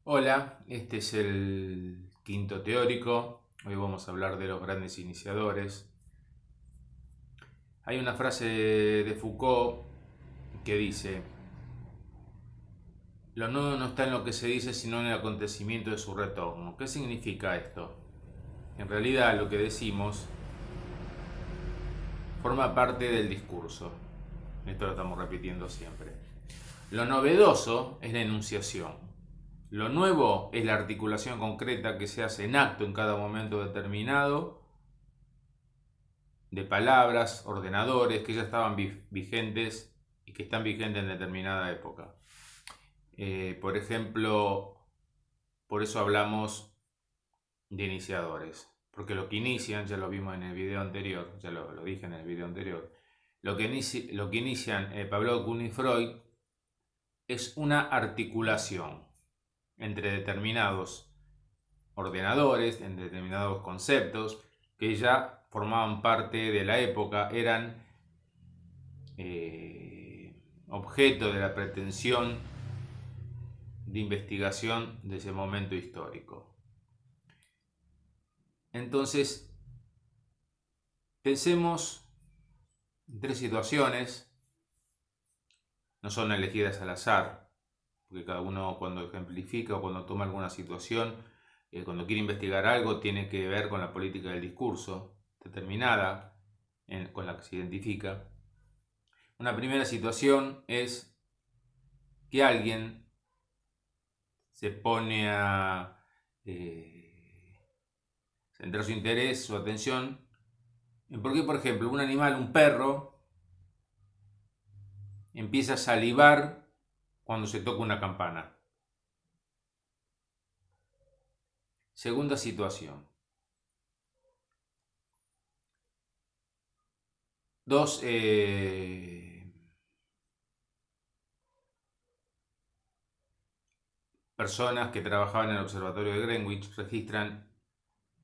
Hola, este es el quinto teórico. Hoy vamos a hablar de los grandes iniciadores. Hay una frase de Foucault que dice: lo nuevo no está en lo que se dice, sino en el acontecimiento de su retorno. ¿Qué significa esto? En realidad lo que decimos forma parte del discurso. Esto lo estamos repitiendo siempre. Lo novedoso es la enunciación. Lo nuevo es la articulación concreta que se hace en acto en cada momento determinado de palabras, ordenadores que ya estaban vigentes y que están vigentes en determinada época. Por ejemplo, por eso hablamos de iniciadores, porque lo que inician, ya lo vimos en el video anterior, ya lo dije en el video anterior, lo que inician Pablo Kuhn y Freud es una articulación entre determinados ordenadores, entre determinados conceptos que ya formaban parte de la época, eran objeto de la pretensión de investigación de ese momento histórico. Entonces, pensemos en tres situaciones, no son elegidas al azar, porque cada uno cuando ejemplifica o cuando toma alguna situación, cuando quiere investigar algo, tiene que ver con la política del discurso determinada con la que se identifica. Una primera situación es que alguien se pone a centrar su interés, su atención, en por qué, por ejemplo, un animal, un perro, empieza a salivar cuando se toca una campana. Segunda situación. Dos personas que trabajaban en el observatorio de Greenwich registran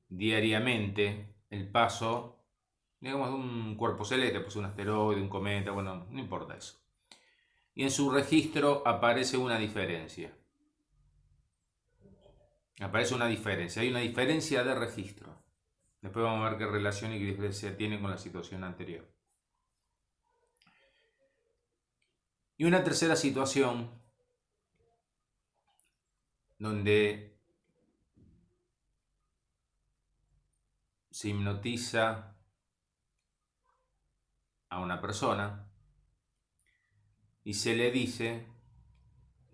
diariamente el paso, digamos, de un cuerpo celeste, pues un asteroide, un cometa, bueno, no importa eso. Y en su registro aparece una diferencia. Hay una diferencia de registro. Después vamos a ver qué relación y qué diferencia tiene con la situación anterior. Y una tercera situación donde se hipnotiza a una persona y se le dice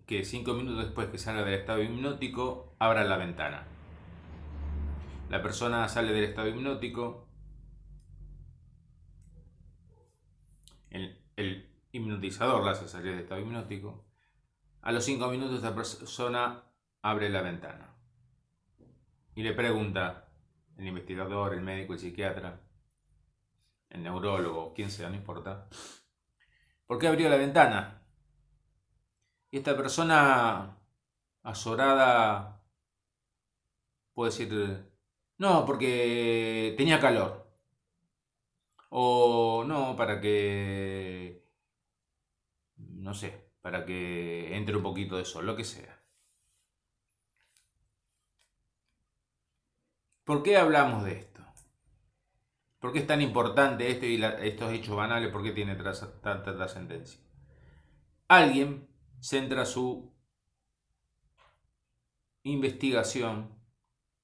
que 5 minutos después que salga del estado hipnótico, abra la ventana. La persona sale del estado hipnótico, el hipnotizador la hace salir del estado hipnótico. A los 5 minutos esta persona abre la ventana y le pregunta, el investigador, el médico, el psiquiatra, el neurólogo, quien sea, no importa, ¿por qué abrió la ventana? Y esta persona azorada puede decir, no, porque tenía calor. O no, para que, no sé, para que entre un poquito de sol, lo que sea. ¿Por qué hablamos de esto? ¿Por qué es tan importante esto y estos hechos banales? ¿Por qué tiene tanta trascendencia? Alguien centra su investigación,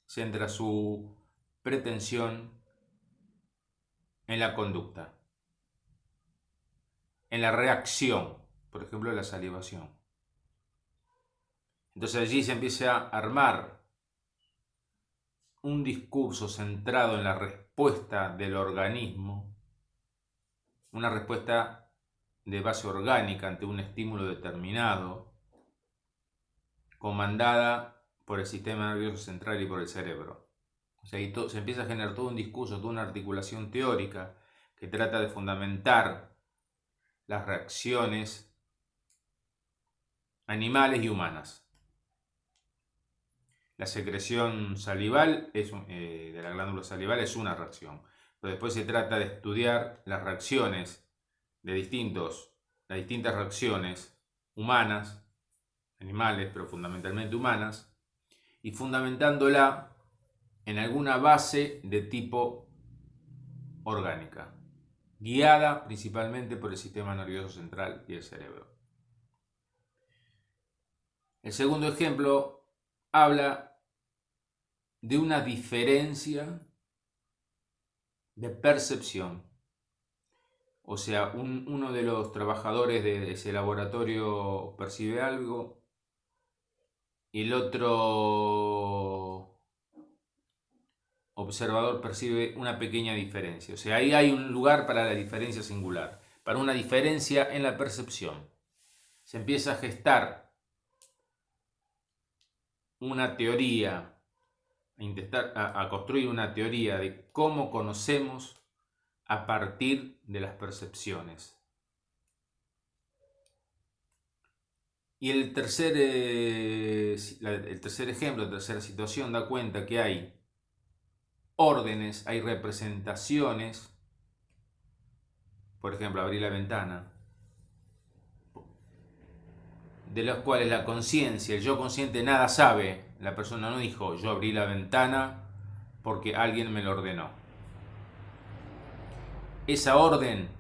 centra su pretensión en la conducta, en la reacción, por ejemplo, la salivación. Entonces allí se empieza a armar un discurso centrado en la respuesta del organismo, una respuesta de base orgánica ante un estímulo determinado, comandada por el sistema nervioso central y por el cerebro. O sea, se empieza a generar todo un discurso, toda una articulación teórica que trata de fundamentar las reacciones animales y humanas. La secreción salival de la glándula salival es una reacción, pero después se trata de estudiar las reacciones de las distintas reacciones humanas, animales, pero fundamentalmente humanas, y fundamentándola en alguna base de tipo orgánica, guiada principalmente por el sistema nervioso central y el cerebro. El segundo ejemplo habla de una diferencia de percepción. O sea, uno de los trabajadores de ese laboratorio percibe algo y el otro observador percibe una pequeña diferencia. O sea, ahí hay un lugar para la diferencia singular, para una diferencia en la percepción. Se empieza a gestar una teoría, a construir una teoría de cómo conocemos a partir de las percepciones. Y el tercer ejemplo, la tercera situación da cuenta que hay órdenes, hay representaciones. Por ejemplo, abrir la ventana, de los cuales la conciencia, el yo consciente nada sabe. La persona no dijo yo abrí la ventana porque alguien me lo ordenó. Esa orden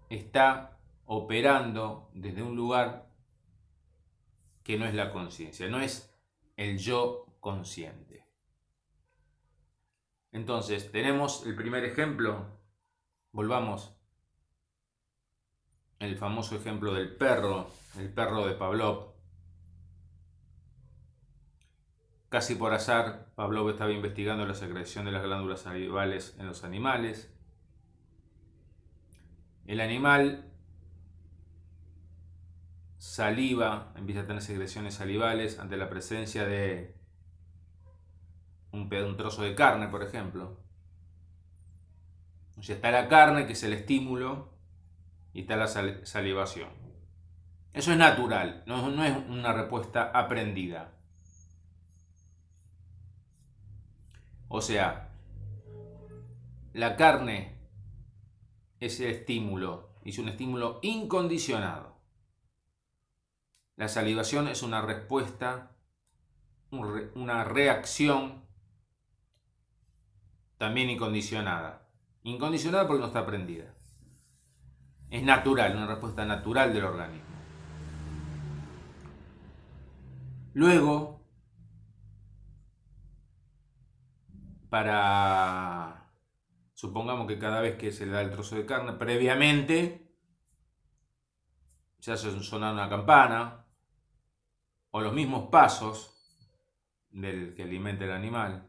está operando desde un lugar que no es la conciencia, no es el yo consciente. Entonces, tenemos el primer ejemplo. Volvamos al famoso ejemplo del perro, el perro de Pavlov. Casi por azar, Pavlov estaba investigando la secreción de las glándulas salivales en los animales. El animal saliva, empieza a tener secreciones salivales ante la presencia de un trozo de carne, por ejemplo. O sea, está la carne, que es el estímulo, y está la salivación. Eso es natural, no es una respuesta aprendida. O sea, la carne es el estímulo, y es un estímulo incondicionado. La salivación es una respuesta, una reacción también incondicionada. Incondicionada porque no está aprendida. Es natural, una respuesta natural del organismo. Luego, supongamos que cada vez que se le da el trozo de carne, previamente se hace sonar una campana, o los mismos pasos del que alimenta el animal.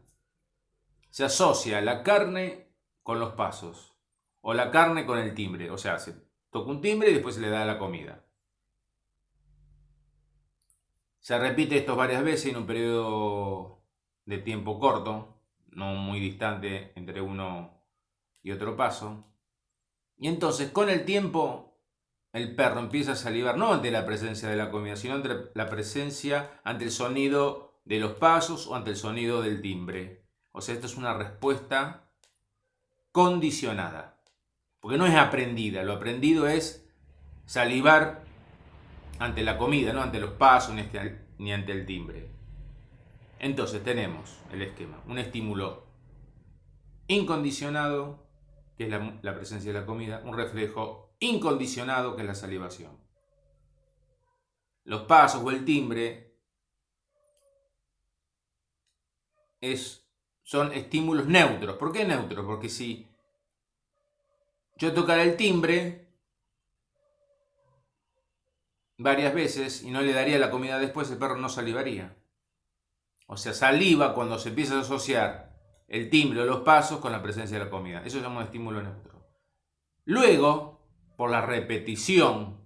Se asocia la carne con los pasos, o la carne con el timbre. O sea, se toca un timbre y después se le da la comida. Se repite esto varias veces en un periodo de tiempo corto, no muy distante entre uno y otro paso. Y entonces, con el tiempo, el perro empieza a salivar no ante la presencia de la comida, sino ante la presencia, ante el sonido de los pasos o ante el sonido del timbre. O sea, esto es una respuesta condicionada, porque no es aprendida. Lo aprendido es salivar ante la comida, no ante los pasos ni ante el timbre. Entonces tenemos el esquema, un estímulo incondicionado, que es la presencia de la comida, un reflejo incondicionado, que es la salivación. Los pasos o el timbre son estímulos neutros. ¿Por qué neutros? Porque si yo tocara el timbre varias veces y no le daría la comida después, el perro no salivaría. O sea, saliva cuando se empieza a asociar el timbre o los pasos con la presencia de la comida. Eso se llama un estímulo neutro. Luego, por la repetición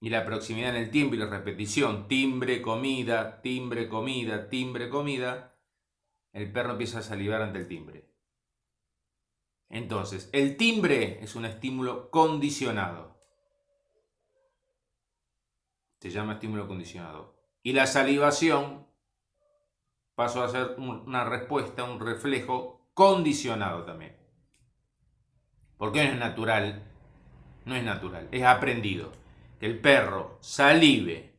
y la proximidad en el tiempo y la repetición, timbre, comida, timbre, comida, timbre, comida, el perro empieza a salivar ante el timbre. Entonces, el timbre es un estímulo condicionado. Se llama estímulo condicionado. Y la salivación pasó a ser una respuesta, un reflejo condicionado también. Porque no es natural, es aprendido. Que el perro salive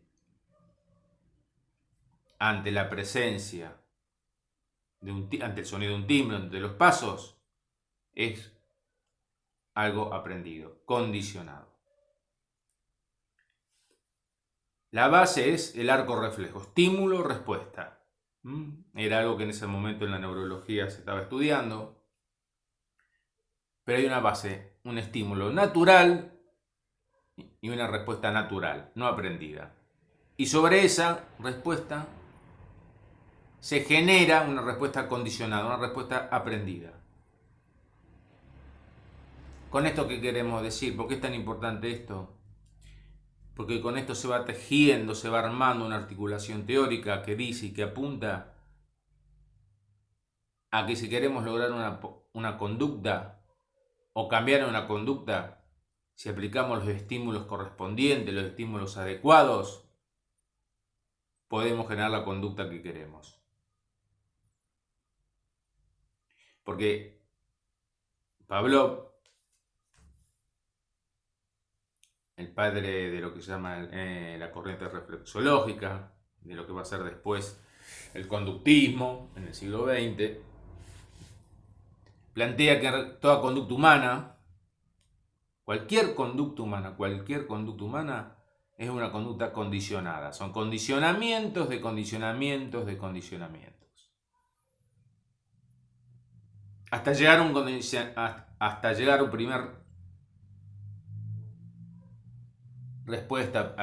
ante la presencia ante el sonido de un timbre, ante los pasos, es algo aprendido, condicionado. La base es el arco reflejo, estímulo-respuesta. Era algo que en ese momento en la neurología se estaba estudiando. Pero hay una base, un estímulo natural y una respuesta natural, no aprendida. Y sobre esa respuesta se genera una respuesta condicionada, una respuesta aprendida. ¿Con esto qué queremos decir? ¿Por qué es tan importante esto? Porque con esto se va tejiendo, se va armando una articulación teórica que dice y que apunta a que si queremos lograr una conducta o cambiar una conducta, si aplicamos los estímulos correspondientes, los estímulos adecuados, podemos generar la conducta que queremos. Porque Pavlov, el padre de lo que se llama la corriente reflexológica, de lo que va a ser después el conductismo en el siglo XX, plantea que toda conducta humana, cualquier conducta humana es una conducta condicionada. Son condicionamientos de condicionamientos de condicionamientos. Hasta llegar a un primer respuesta,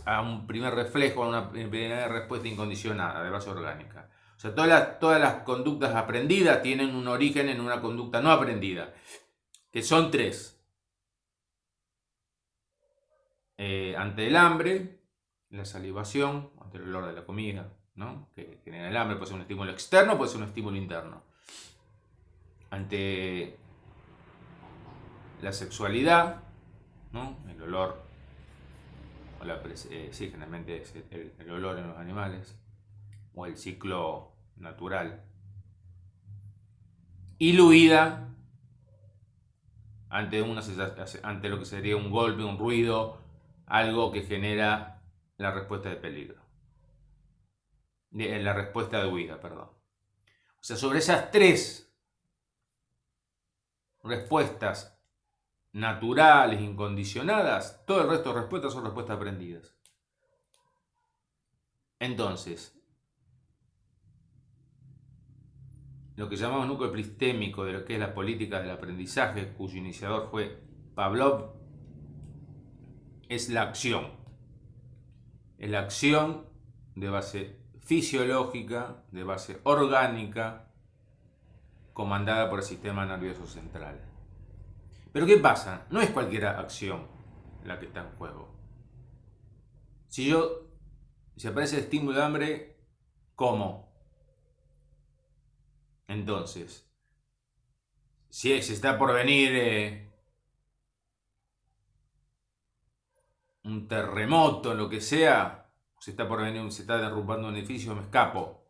a un primer reflejo, a una primera respuesta incondicionada de base orgánica. O sea, todas las conductas aprendidas tienen un origen en una conducta no aprendida, que son tres. Ante el hambre, la salivación, ante el olor de la comida, ¿no? Que genera el hambre, puede ser un estímulo externo, puede ser un estímulo interno. Ante la sexualidad, ¿no? El olor, sí, generalmente es el olor en los animales, o el ciclo natural. Y la huida ante lo que sería un golpe, un ruido, algo que genera la respuesta de peligro. La respuesta de huida, perdón. O sea, sobre esas tres respuestas naturales, incondicionadas, todo el resto de respuestas son respuestas aprendidas. Entonces, lo que llamamos núcleo epistémico de lo que es la política del aprendizaje, cuyo iniciador fue Pavlov, es la acción. Es la acción de base fisiológica, de base orgánica, comandada por el sistema nervioso central. Pero ¿qué pasa? No es cualquier acción la que está en juego. Si aparece el estímulo de hambre, ¿cómo? Entonces, si se está por venir un terremoto, lo que sea, se está derrumbando un edificio, me escapo,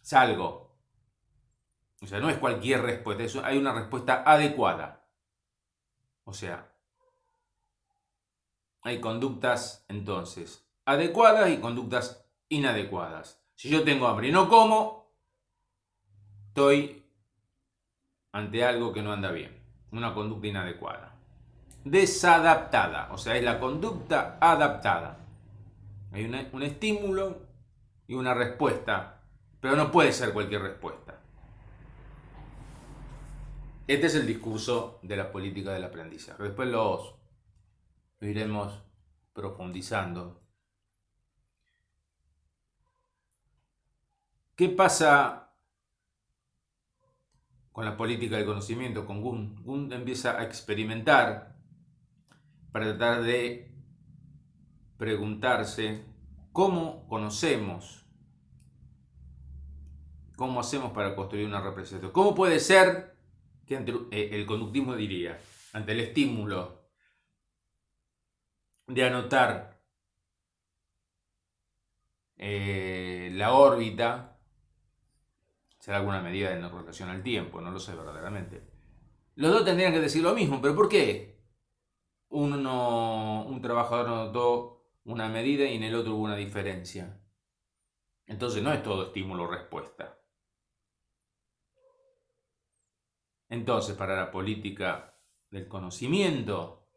salgo. O sea, no es cualquier respuesta, hay una respuesta adecuada. O sea, hay conductas entonces adecuadas y conductas inadecuadas. Si yo tengo hambre y no como, estoy ante algo que no anda bien, una conducta inadecuada. Desadaptada, o sea, es la conducta adaptada. Hay un estímulo y una respuesta, pero no puede ser cualquier respuesta. Este es el discurso de la política del aprendizaje. Después lo iremos profundizando. ¿Qué pasa con la política del conocimiento? Con Kuhn. Kuhn empieza a experimentar para tratar de preguntarse cómo conocemos, cómo hacemos para construir una representación. ¿Cómo puede ser que el conductismo diría, ante el estímulo de anotar la órbita, será alguna medida en relación al tiempo, no lo sé verdaderamente, los dos tendrían que decir lo mismo, pero ¿por qué? Un trabajador anotó una medida y en el otro hubo una diferencia. Entonces no es todo estímulo-respuesta. Entonces, para la política del conocimiento,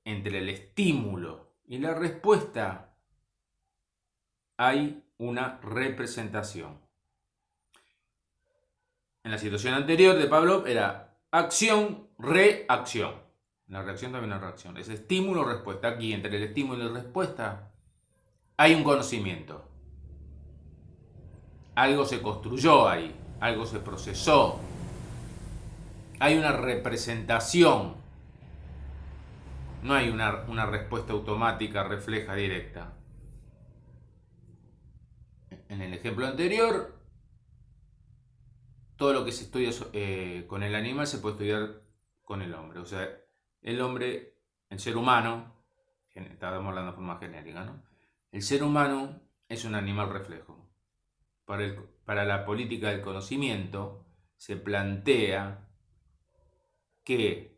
entre el estímulo y la respuesta hay una representación. En la situación anterior de Pavlov era acción, reacción. La reacción también es una reacción. Es estímulo-respuesta. Aquí, entre el estímulo y la respuesta, hay un conocimiento. Algo se construyó ahí, algo se procesó. Hay una representación. No hay una respuesta automática, refleja, directa. En el ejemplo anterior, todo lo que se estudia con el animal se puede estudiar con el hombre. O sea, el hombre, el ser humano, estábamos hablando de forma genérica, ¿no? El ser humano es un animal reflejo. Para la política del conocimiento se plantea que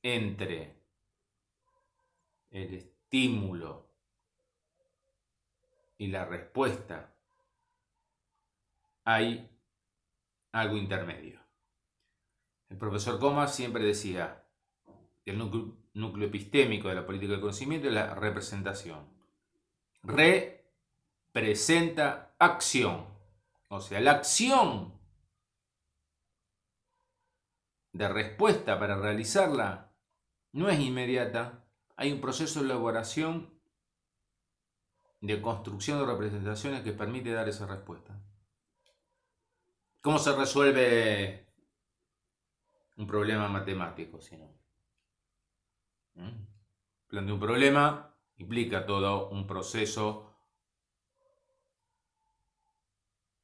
entre el estímulo y la respuesta hay algo intermedio. El profesor Comas siempre decía que el núcleo epistémico de la política del conocimiento es la representación. Representa acción. O sea, la acción de respuesta para realizarla no es inmediata. Hay un proceso de elaboración, de construcción de representaciones que permite dar esa respuesta. ¿Cómo se resuelve un problema matemático? Si no, plantea un problema, implica todo un proceso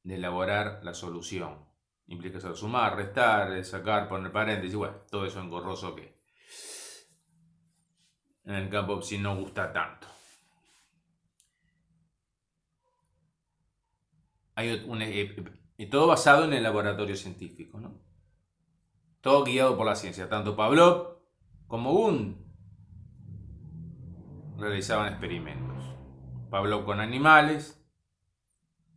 de elaborar la solución. Implica sumar, restar, sacar, poner paréntesis, bueno, todo eso engorroso que en el campo sí no gusta tanto. Y todo basado en el laboratorio científico, ¿no? Todo guiado por la ciencia. Tanto Pavlov como Wundt realizaban experimentos. Pavlov con animales,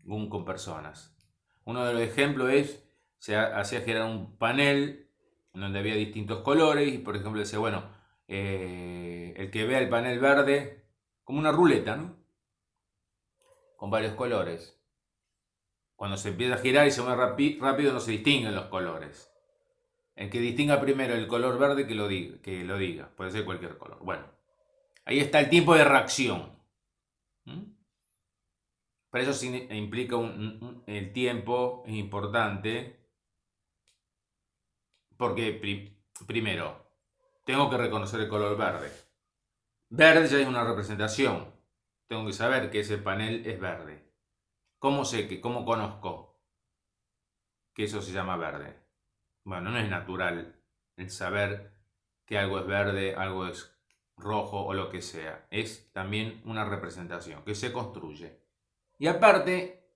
Wundt con personas. Uno de los ejemplos es, se hacía girar un panel donde había distintos colores y por ejemplo decía, bueno, el que vea el panel verde, como una ruleta, ¿no? Con varios colores. Cuando se empieza a girar y se mueve rápido no se distinguen los colores. El que distinga primero el color verde que lo diga. Puede ser cualquier color. Bueno, ahí está el tiempo de reacción. Para eso implica el tiempo, es importante. Porque primero, tengo que reconocer el color verde. Verde ya es una representación. Tengo que saber que ese panel es verde. ¿Cómo sé cómo conozco que eso se llama verde? Bueno, no es natural el saber que algo es verde, algo es rojo o lo que sea. Es también una representación que se construye. Y aparte,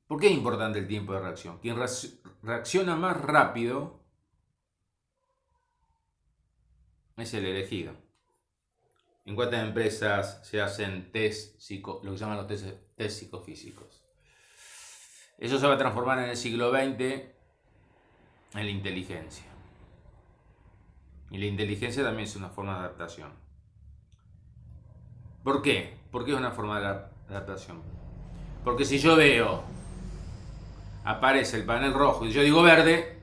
¿por qué es importante el tiempo de reacción? Quien reacciona más rápido es el elegido. ¿En cuántas empresas se hacen lo que llaman los test psicofísicos? Eso se va a transformar en el siglo XX en la inteligencia. Y la inteligencia también es una forma de adaptación. ¿Por qué? ¿Por qué es una forma de adaptación? Porque si yo veo, aparece el panel rojo y yo digo verde,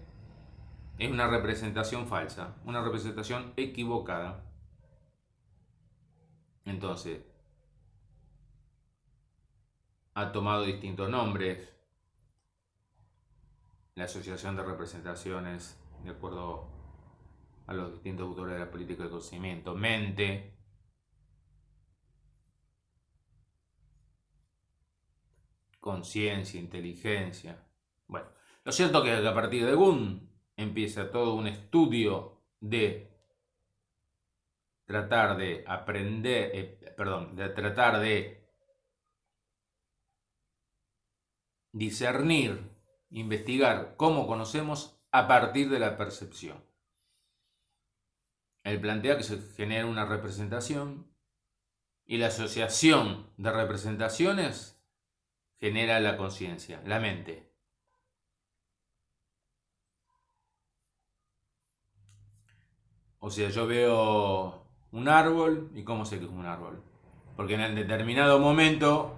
es una representación falsa, una representación equivocada. Entonces, ha tomado distintos nombres, la asociación de representaciones, de acuerdo a los distintos autores de la política del conocimiento, mente, conciencia, inteligencia. Bueno, lo cierto es que a partir de Wundt empieza todo un estudio de tratar de aprender, de tratar de discernir, investigar cómo conocemos a partir de la percepción. Él plantea que se genera una representación y la asociación de representaciones genera la conciencia, la mente. O sea, yo veo un árbol y ¿cómo sé que es un árbol? Porque en el determinado momento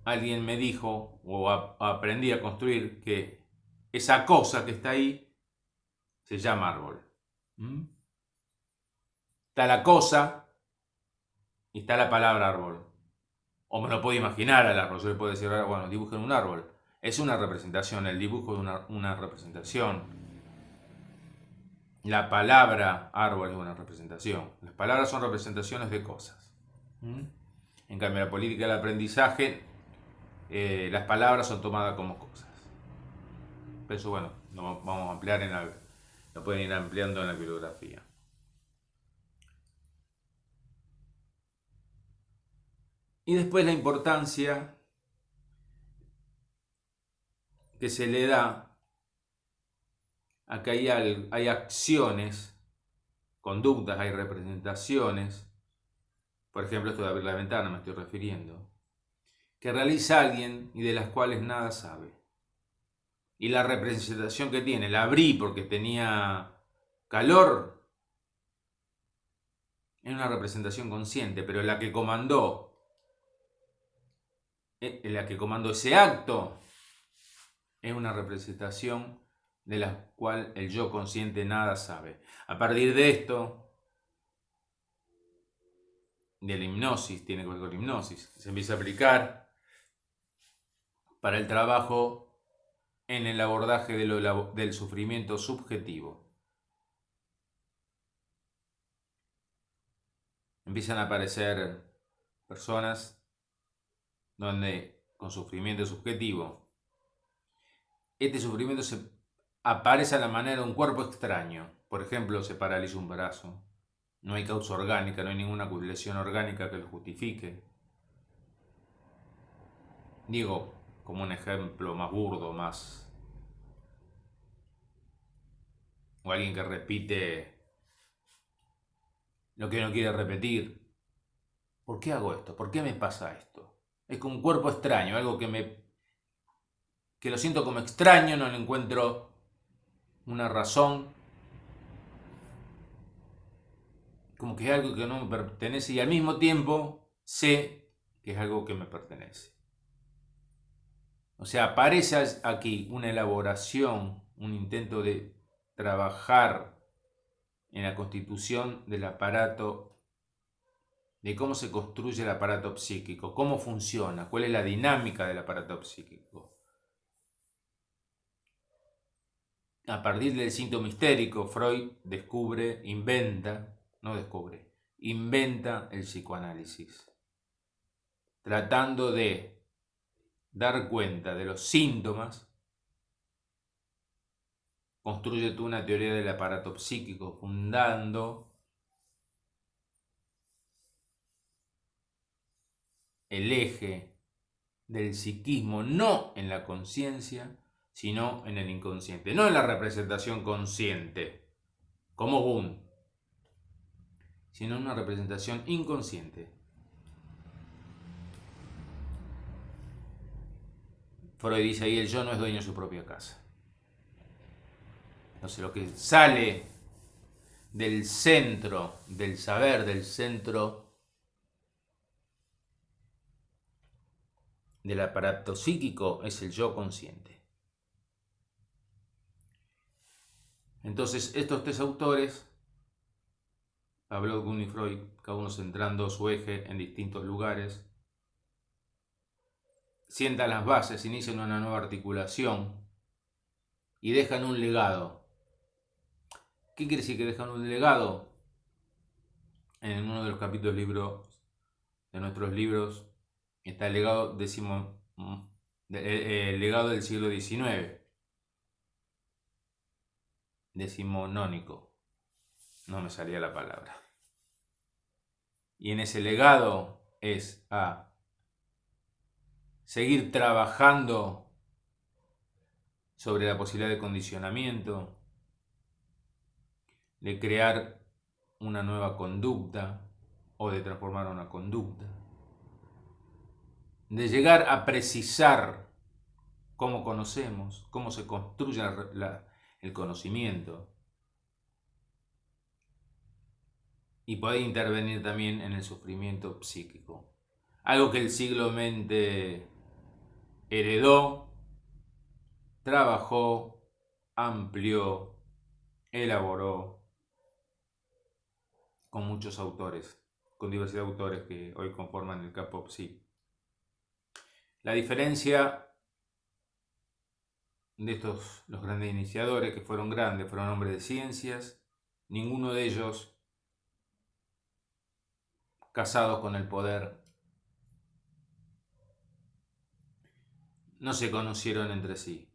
alguien me dijo o aprendí a construir que esa cosa que está ahí se llama árbol. ¿Mm? Está la cosa y está la palabra árbol. O me lo puedo imaginar al árbol. Yo le puedo decir, bueno, dibujen un árbol. Es una representación, el dibujo es una representación. La palabra árbol es una representación. Las palabras son representaciones de cosas. ¿Mm? En cambio, la política del aprendizaje, las palabras son tomadas como cosas. Eso, bueno, lo vamos a ampliar lo pueden ir ampliando en la bibliografía. Y después la importancia que se le da a que hay acciones, conductas, hay representaciones, por ejemplo, esto de abrir la ventana me estoy refiriendo, que realiza alguien y de las cuales nada sabe. Y la representación que tiene, la abrí porque tenía calor, es una representación consciente, pero la que comandó ese acto es una representación de la cual el yo consciente nada sabe. A partir de esto, de la hipnosis, tiene que ver con la hipnosis, se empieza a aplicar para el trabajo en el abordaje del sufrimiento subjetivo. Empiezan a aparecer personas donde con sufrimiento subjetivo, este sufrimiento aparece a la manera de un cuerpo extraño. Por ejemplo, se paraliza un brazo, no hay causa orgánica, no hay ninguna lesión orgánica que lo justifique. Digo, como un ejemplo más burdo, más... o alguien que repite lo que no quiere repetir. ¿Por qué hago esto? ¿Por qué me pasa esto? Es como un cuerpo extraño, algo que lo siento como extraño, no le encuentro una razón. Como que es algo que no me pertenece y al mismo tiempo sé que es algo que me pertenece. O sea, aparece aquí una elaboración, un intento de trabajar en la constitución del aparato, de cómo se construye el aparato psíquico, cómo funciona, cuál es la dinámica del aparato psíquico. A partir del síntoma histérico, Freud inventa el psicoanálisis, tratando de dar cuenta de los síntomas. Construye tú una teoría del aparato psíquico, fundando el eje del psiquismo no en la conciencia, sino en el inconsciente, no en la representación consciente, como Gun, sino en una representación inconsciente. Freud dice ahí, el yo no es dueño de su propia casa. Entonces lo que sale del centro del saber, del centro del aparato psíquico, es el yo consciente. Entonces estos tres autores, Pavlov, Gun y Freud, cada uno centrando su eje en distintos lugares, sientan las bases, inician una nueva articulación y dejan un legado. ¿Qué quiere decir que dejan un legado? En uno de los capítulos de nuestros libros está el legado, el legado del siglo XIX, decimonónico, no me salía la palabra. Y en ese legado es a seguir trabajando sobre la posibilidad de condicionamiento, de crear una nueva conducta o de transformar una conducta, de llegar a precisar cómo conocemos, cómo se construye el conocimiento, y poder intervenir también en el sufrimiento psíquico. Algo que el siglo XX heredó, trabajó, amplió, elaboró con muchos autores, con diversidad de autores que hoy conforman el campo psi. La diferencia de estos, los grandes iniciadores, que fueron grandes, fueron hombres de ciencias, ninguno de ellos casados con el poder, no se conocieron entre sí.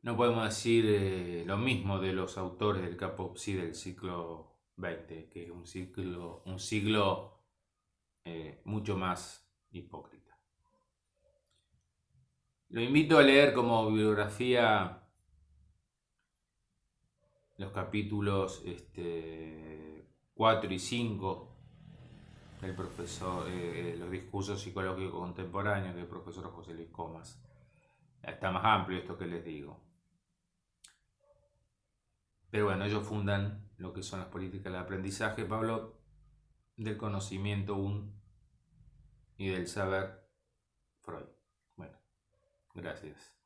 No podemos decir lo mismo de los autores del campo psi del siglo XX, que es un siglo mucho más hipócrita. Lo invito a leer como bibliografía los capítulos 4 y 5 del profesor, los discursos psicológicos contemporáneos del profesor José Luis Comas. Está más amplio esto que les digo. Pero bueno, ellos fundan lo que son las políticas del aprendizaje. Pablo, del conocimiento y del saber Freud. Bueno, gracias.